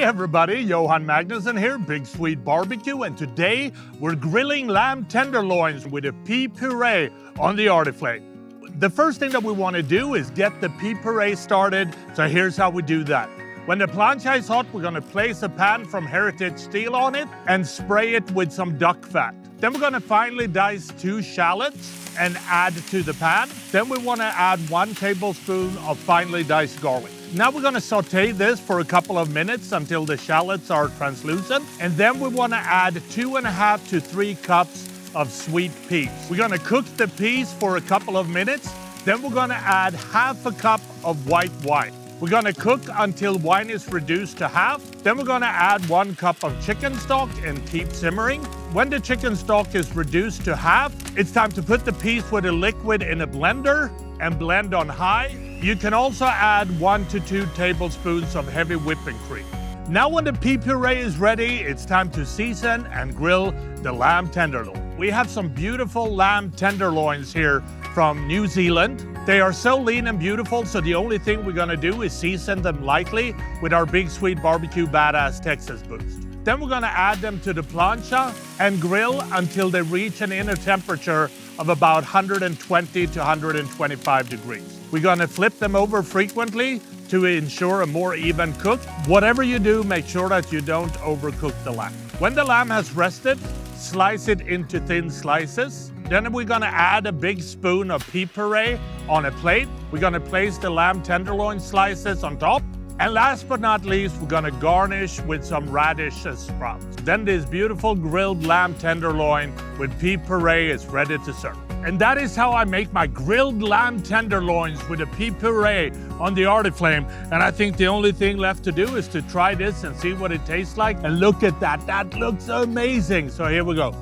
Hey everybody, Johan Magnusson here, Big Swede Barbecue, and today we're grilling lamb tenderloins with a pea puree on the Arteflame. The first thing that we want to do is get the pea puree started, so here's how we do that. When the plancha is hot, we're going to place a pan from Heritage Steel on it and spray it with some duck fat. Then we're going to finely dice 2 shallots and add to the pan. Then we want to add 1 tablespoon of finely diced garlic. Now we're going to saute this for a couple of minutes until the shallots are translucent. And then we want to add 2.5 to 3 cups of sweet peas. We're going to cook the peas for a couple of minutes. Then we're going to add 1/2 cup of white wine. We're going to cook until wine is reduced to half. Then we're going to add 1 cup of chicken stock and keep simmering. When the chicken stock is reduced to half, it's time to put the peas with the liquid in a blender and blend on high. You can also add 1 to 2 tablespoons of heavy whipping cream. Now when the pea puree is ready, it's time to season and grill the lamb tenderloin. We have some beautiful lamb tenderloins here from New Zealand. They are so lean and beautiful, so the only thing we're gonna do is season them lightly with our Big Swede Barbecue Badass Texas Boost. Then we're gonna add them to the plancha and grill until they reach an inner temperature of about 120 to 125 degrees. We're gonna flip them over frequently to ensure a more even cook. Whatever you do, make sure that you don't overcook the lamb. When the lamb has rested, slice it into thin slices. Then we're gonna add a big spoon of pea puree on a plate. We're gonna place the lamb tenderloin slices on top. And last but not least, we're gonna garnish with some radish and sprouts. Then this beautiful grilled lamb tenderloin with pea puree is ready to serve. And that is how I make my grilled lamb tenderloins with a pea puree on the Arteflame. And I think the only thing left to do is to try this and see what it tastes like. And look at that, that looks amazing. So here we go.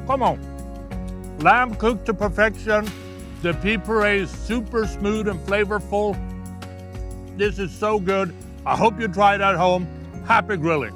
Come on. Lamb cooked to perfection. The pea puree is super smooth and flavorful. This is so good. I hope you try it at home. Happy grilling.